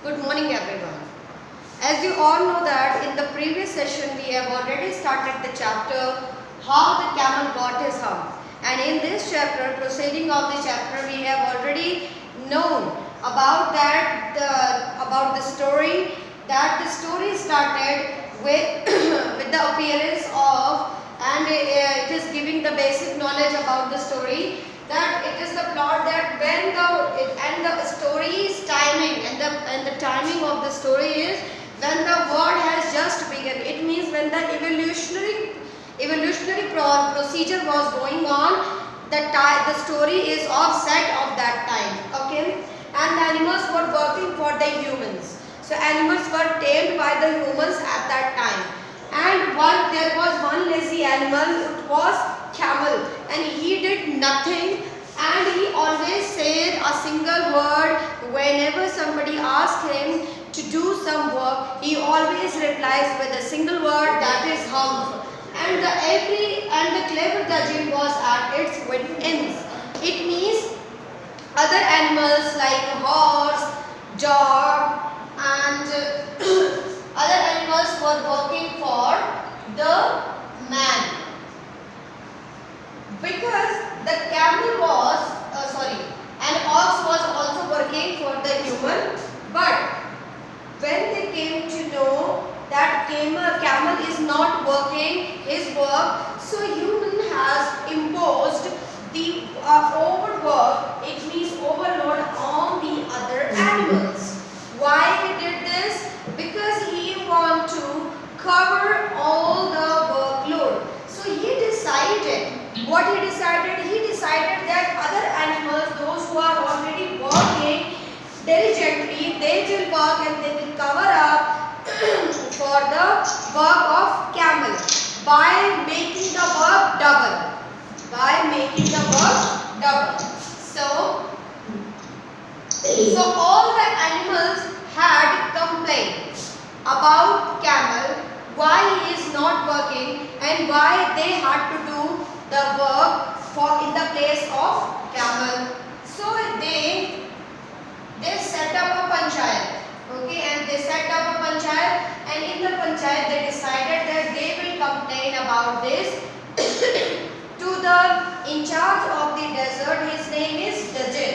Good morning everyone. As you all know that in the previous session we have already started the chapter how the camel got his hump, and in this chapter, proceeding of the chapter, we have already known about the story, that the story started with with the appearance of, and it is giving the basic knowledge about the story, that it is the plot that when the story's timing and the timing of the story is when the world has just begun. It means when the evolutionary procedure was going on, the story is offset of that time. Okay, and the animals were working for the humans. So animals were tamed by the humans at that time, and there was one lazy animal. It was camel, and he did nothing, and he always said a single word whenever somebody asked him to do some work. He always replies with a single word, that is hump. And the clever Dajjal was at its wit ends. It means other animals like horse, dog, and other animals were working for the man, because the camel was an ox was also working for the human. But when they came to know that camel is not working his work, so human has imposed the overwork, it means overload, on the other animals. Why he did this? Because he want to cover all the workload. So he decided, what he decided? He decided that other animals, those who are already working diligently, they will work and they will cover up for the work of camel by making the work double. So all the animals had complained about camel, why he is not working and why they had to do the work in the place of camel. So they set up a panchayat. Okay, and they set up a panchayat, and in the panchayat they decided that they will complain about this to the in charge of the desert. His name is Dajjal.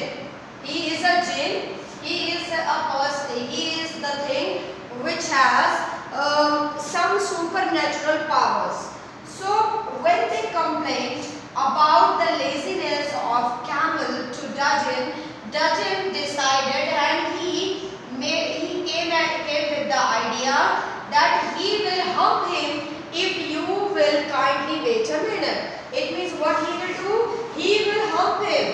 He is a jinn. He is a person. He is the thing which has some supernatural powers. So when they complained about the laziness of camel to Dajjal decided, and he came with the idea that he will hump him if you will kindly wait a minute. It means what he will do? He will hump him.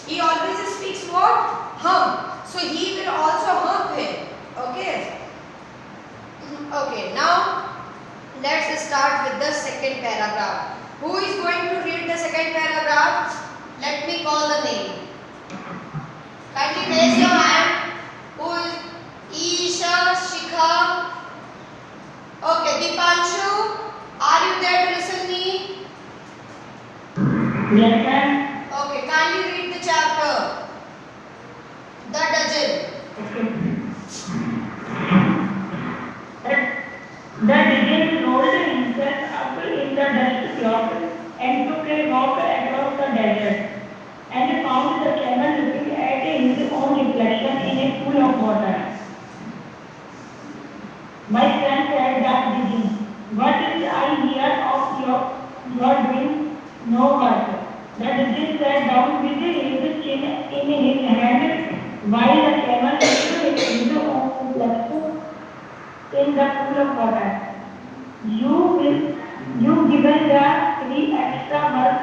He always speaks what? Hump. So he will also hump him. Okay. Okay. Now let's start with the second paragraph. Who is going to read the second paragraph? Let me call the name. Kindly raise your hand. Who is Isha, Shikha? Okay, Dipanshu, are you there to listen me? Yes, sir. Okay, kindly read the chapter. The Dajjal. The Dajjal rolled himself up in the dust cloth and took a walk across the desert, and found the camel looking at his own reflection in a pool of water. My friend said that Dajjal, what is I hear of your doing no work? The Dajjal sat down with his chin in his hand while the camel took his own reflection in the pool of water. You given the 3 extra work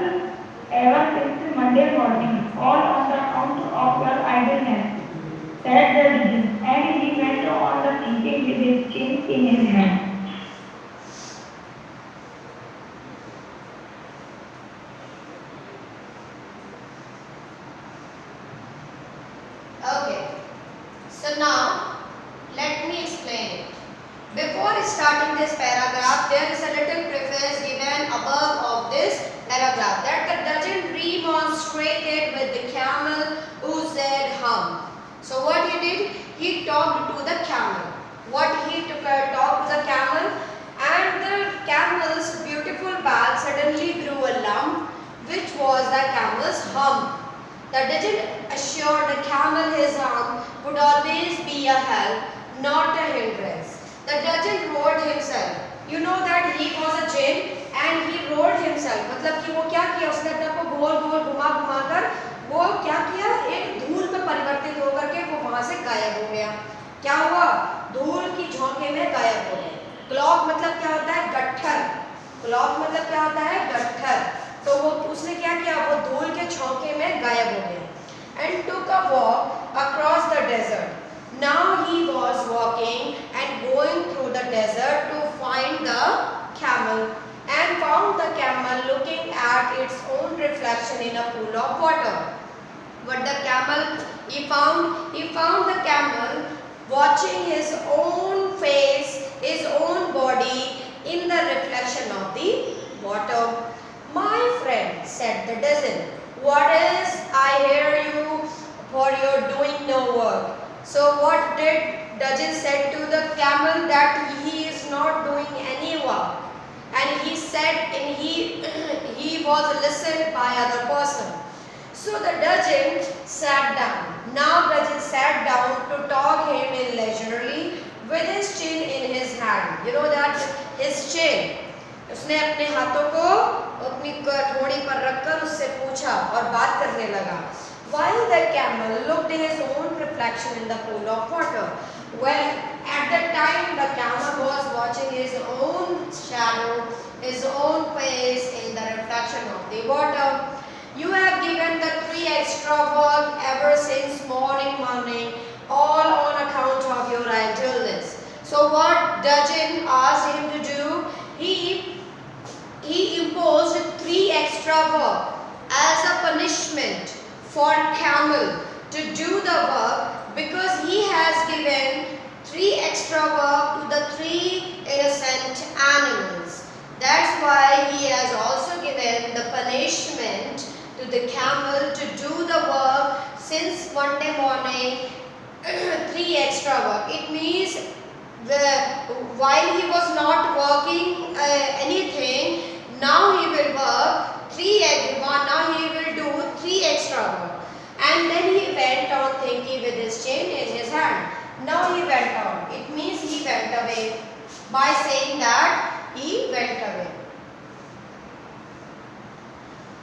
ever since Monday morning, all on the account of your idleness, said the Dajjal, and he went on thinking with his chin in his hand. Okay. So now let me explain it. Before starting this paragraph, there is a little preface given above of this paragraph, that the Dajjal remonstrated with the camel who said hump. So what he did? He talked to the camel. What he talked to the camel? And the camel's beautiful back suddenly grew a lump, which was the camel's hump. The Dajjal assured the camel his hump would always be a help, not a hindrance. The Dajjal rode himself. You know that he was a jinn and he rode himself. मतलब कि वो क्या किया, उसने अपने आप को गोल गोल घुमा घुमा कर वो क्या किया, एक धूल में परिवर्तित होकर के वो वहां से गायब हो गया. क्या हुआ? धूल की झोंके में गायब हो गया. क्लॉक मतलब क्या होता है? गट्ठर. क्लॉक मतलब क्या होता है? गट्ठर. तो वो उसने क्या किया, वो धूल के झोंके में गायब हो गया. And took a walk across the desert. Now he was walking and going through the desert to find the camel, and found the camel looking at its own reflection in a pool of water. But the camel, he found the camel watching his own face, his own body in the reflection of the water. My friend, said the Dajjal, what is I hear you for your doing no work? So what did Dajjal said to the camel? That he is not doing any work. And he said, and he was listened by other person. So the Dajjal sat down. Now Dajjal sat down to talk him in leisurely with his chin in his hand. You know that his chin. उसने अपने हाथों को अपनी ठोड़ी पर रखकर उससे पूछा और बात करने लगा. While the camel looked his own reflection in the pool of water. Well, at that time the camel was watching his own shadow, his own face in the reflection of the water. You have given the 3 extra work ever since morning, all on account of your idleness. So what Dajjal asked him to do? He imposed 3 extra work as a punishment for camel to do the work, because he has given 3 extra work to the 3 innocent animals. That's why he has also given the punishment to the camel to do the work since Monday morning, 3 extra work. It means while he was not working anything, now he will work 3 now he will do 3 extra work. And then he went on thinking with his chin in his hand. Now he went on. It means he went away. By saying that, he went away.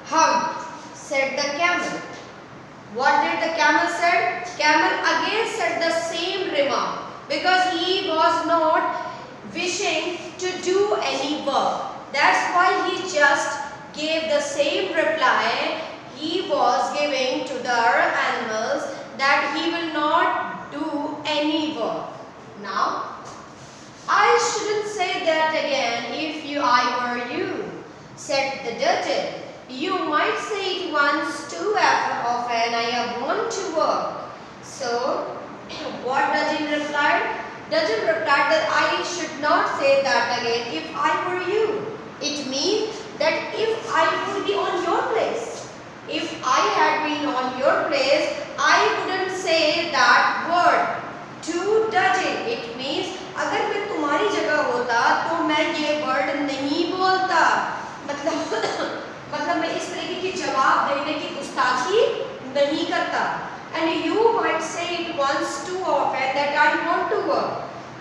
Hum, said the camel. What did the camel said? Camel again said the same remark, because he was not wishing to do any work. That's why he just gave the same reply he was giving to the other animals, that he will not do any work. Now, I shouldn't say that again if I were you, said the Dajjal. You might say it once too often, I want to work. So, what Dajjal replied? Dajjal replied that I should not say that again if I were you. It means that if I would be on your place, if I had been on your place, I wouldn't say that word to Dajjal. It means अगर मैं तुम्हारी जगह होता तो मैं ये word नहीं बोलता. मतलब मैं इस तरीके की जवाब देने की गुस्ताखी नहीं करता. And you might say it once too often that I want to work.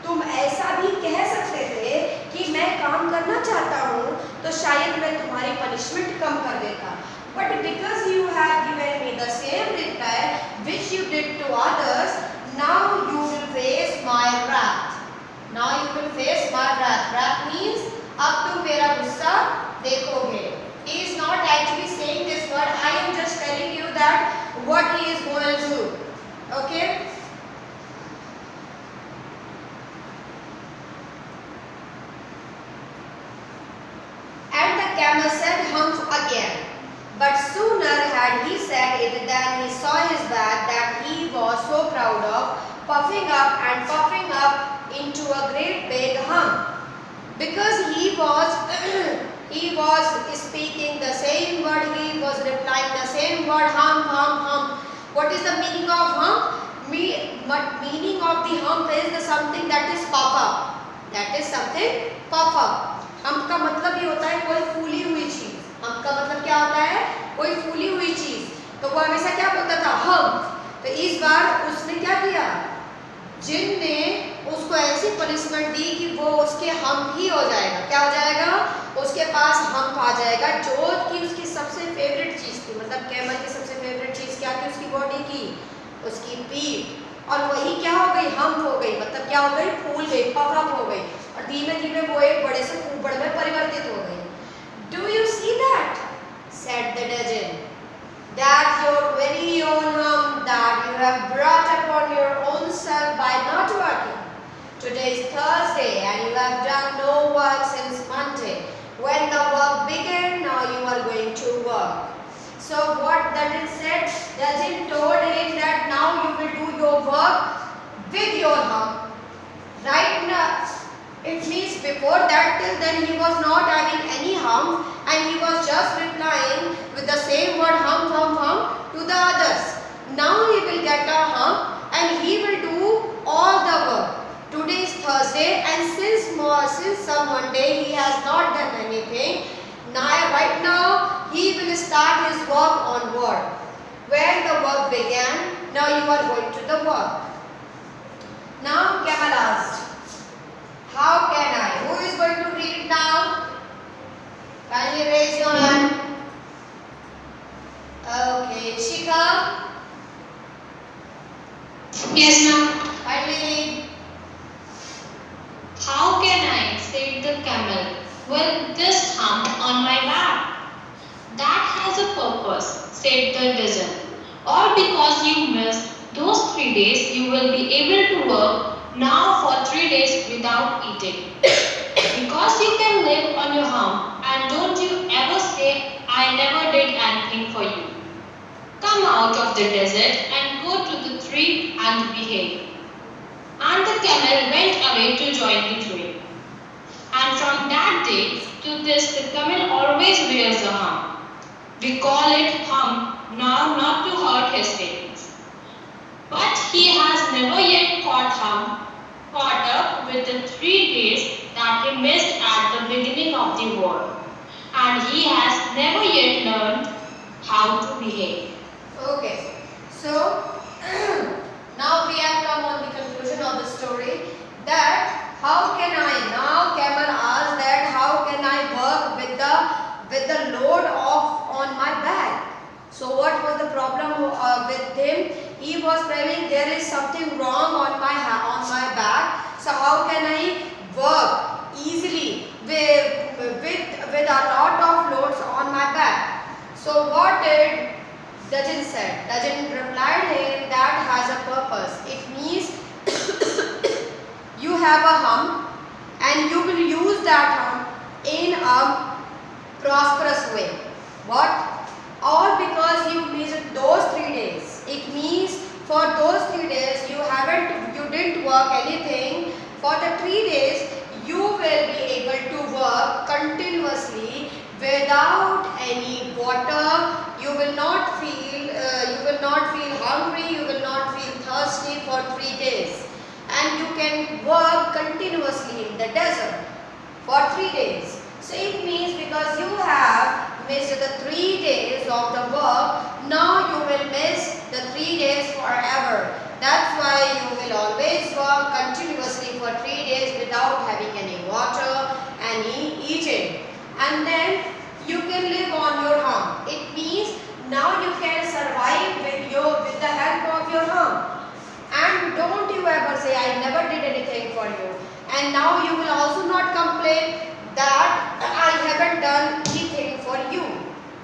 तुम ऐसा भी कह सकते थे कि मैं काम करना चाहता हूँ, तो शायद मैं तुम्हारी पनिशमेंट कम कर देता. But because you have given me the same reply which you did to others, now you will face my wrath. Now you will face my wrath. Wrath means अब तुम मेरा गुस्सा देखोगे. He is not actually saying this word. I am just telling you that what he is going to do. Okay? And the camel said humph again. But sooner had he said it than he saw his back that he was so proud of, puffing up into a great big hump. Because he was speaking the same word, he was replying the same word, hump, hump, hump. What is the meaning of hump? meaning of the hump is the something that is puff up. That is something puff up. hump का मतलब ये होता है कोई फूली हुई चीज. hump का मतलब क्या होता है? कोई फूली हुई चीज. तो वो हमेशा क्या बोलता था? hump. तो इस बार उसने क्या किया? जिन ने उसको ऐसी पनिशमेंट दी कि वो उसके हम्प ही हो जाएगा. क्या हो जाएगा? उसके पास हम्प आ जाएगा, जो कि उसकी सबसे फेवरेट चीज थी. मतलब कैमल की सबसे फेवरेट चीज क्या थी उसकी बॉडी की? उसकी पीठ. और वही क्या हो गई? हम्प हो गई. मतलब क्या हो गई? फूल गई, पफ अप हो गई. और धीमे धीमे वो एक बड़े से कुबड़ में परिवर्तित हो गई. Do you see that? Said the dozen. That your very own hump that you have brought upon your own self by not working. Today is Thursday and you have done no work since Monday. When the work began, now you are going to work. So what Dajin said? Dajin told him that now you will do your work with your hump. Right now, it means before that till then he was not having any hump and he was just replying with the same word hump hump hump to the others. Now he will get a hump and he will do all the work. Today is Thursday and since some Monday he has not done anything. Now right now he will start his work onward. Where the work began, now you are going to the work. Now Camel asked, how can I? Who is going to read it now? Kindly raise your hand. Okay, Shikha. Yes, ma'am. Kindly read. How can I? Said the camel. With this hump on my back. That has a purpose, said the desert. Or because you missed those 3 days, you will be able to work now for 3 days without eating. Because you can live on your hump and don't you ever say, I never did anything for you. Come out of the desert and go to the tree and behave. And the camel went away to join the tree. And from that day to this, the camel always wears a hump. We call it hump now not to hurt his feelings. But he has never yet caught up with the 3 days that he missed at the beginning of the war. And he has never yet learned how to behave. Okay, so now we have come on the conclusion of the story that how can I? Now Camel asked that how can I work with the load on my back? So what was the problem with him? He was feeling there is something wrong on my back. So how can I work easily with a lot of loads on my back? So what did Dajin said? Dajin replied him that has a purpose. It means you have a hump and you will use that hump in a prosperous way. What? All because you missed those 3 days. It means for those 3 days you didn't work anything. For the 3 days you will be able to work continuously without any water. You will not feel hungry. You will not feel thirsty for 3 days, and you can work continuously in the desert for 3 days. So it means because you have missed the 3 days of the work, now you will miss the 3 days forever. That's why you will always work continuously for 3 days without having any water, any eating. And then you can live on your hump. It means now you can survive with the help of your hump. And don't you ever say, I never did anything for you. And now you will also not complain that I haven't done anything for you.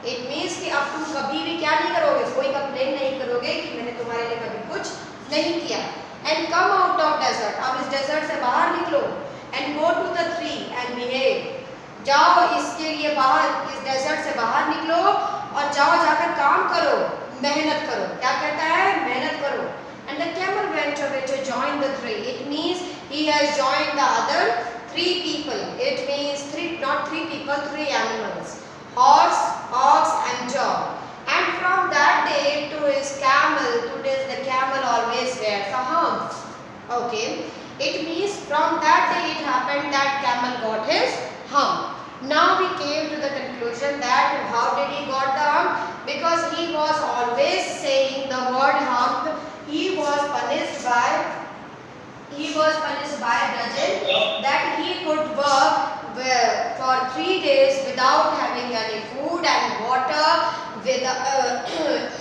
It means कि अब तुम कभी भी क्या नहीं करोगे, कोई complain नहीं करोगे कि मैंने तुम्हारे लिए कभी कुछ नहीं किया. And come out of desert. अब इस desert से बाहर निकलो and go to the tree and behave. जाओ इसके लिए बाहर, इस desert से बाहर निकलो और जाओ जाकर काम करो, मेहनत करो. क्या कहता है? मेहनत करो. And the camel went away to join the tree. It means he has joined the other 3 people. It means not 3 people, 3 animals. Horse, ox and dog. And from that day to his camel, today the camel always wears a hump. came, it means from that day it happened that camel got his hump. Now we came to the conclusion that how did he got the hump? Because he was always saying the word hump. He was punished by Rajat that he could work for 3 days without having any food and water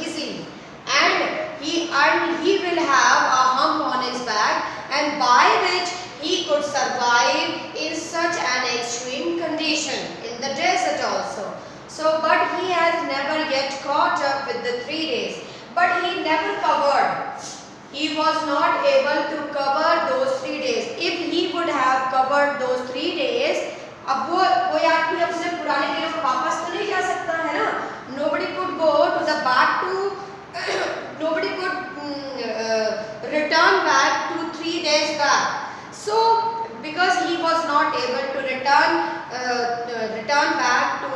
easily, and he will have a hump on his back, and by which he could survive in such an extreme condition in the desert also. So, but he has never yet caught up with the 3 days, but he never covered. He was not able to cover those 3 days. If he would have covered those 3 days, अब वो कोई आदमी अपने पुराने दिनों में वापस तो नहीं जा सकता है ना. Nobody could go to the back to nobody could return back to 3 days back. So because he was not able to return back to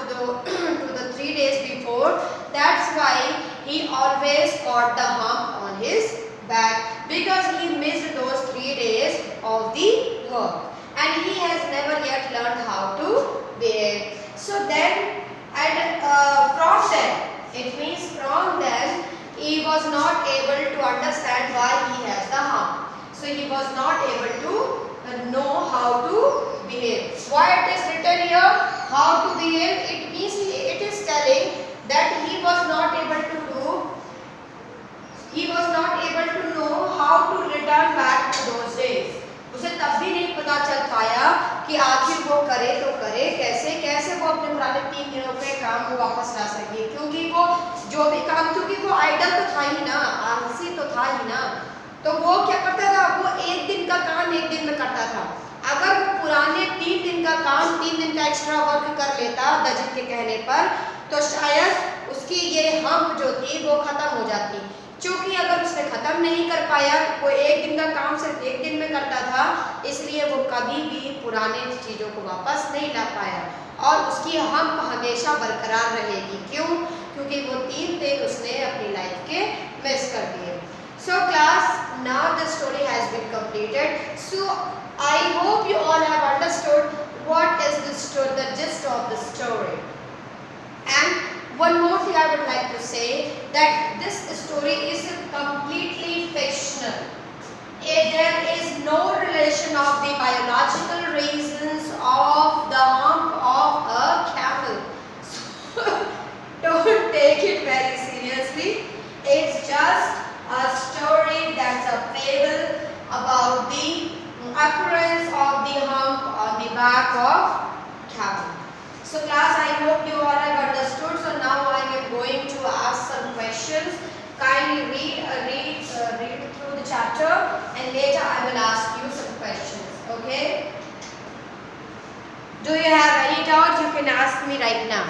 the 3 days before, that's why he always caught the hump on his back, because he missed those 3 days of the work, and he has never yet learned how to behave. So then, and from then, it means from then he was not able to understand why he has the hump. So he was not able to know how to behave. Why it is written here how to behave? It means it is telling that he was not able to know how to return back to those days. उसे तब भी नहीं पता चल पाया कि आखिर वो करे तो करे कैसे वो अपने पुराने 3 दिनों के काम को वापस ला सके, क्योंकि वो जो भी काम, क्योंकि वो आइडल तो था ही ना, आलसी तो था ही ना, तो वो क्या करता था, वो 1 दिन का काम 1 दिन में करता था. अगर वो पुराने 3 दिन का काम 3 दिन का एक्स्ट्रा वर्क कर लेता दजित के कहने पर, तो शायद उसकी ये हम्प जो थी वो खत्म हो जाती. क्योंकि अगर उसने खत्म नहीं कर पाया, वो 1 दिन का काम सिर्फ 1 दिन में करता था, इसलिए वो कभी भी पुराने चीज़ों को वापस नहीं ला पाया, और उसकी हम्प हमेशा बरकरार रहेगी. क्यों? क्योंकि वो 3 दिन उसने अपनी लाइफ के मिस कर दिए. So class, now the story has been completed. So I hope you all have understood what is the gist of the story. And one more thing I would like to say, that this story is completely fictional. There is no relation of the biological reasons of the hump of a camel. So don't take it very seriously. It's just a story, that's a fable about the occurrence of the hump on the back of camel. So class, I hope you all have understood. So now I am going to ask some questions. Kindly read through the chapter, and later I will ask you some questions. Okay? Do you have any doubt? You can ask me right now.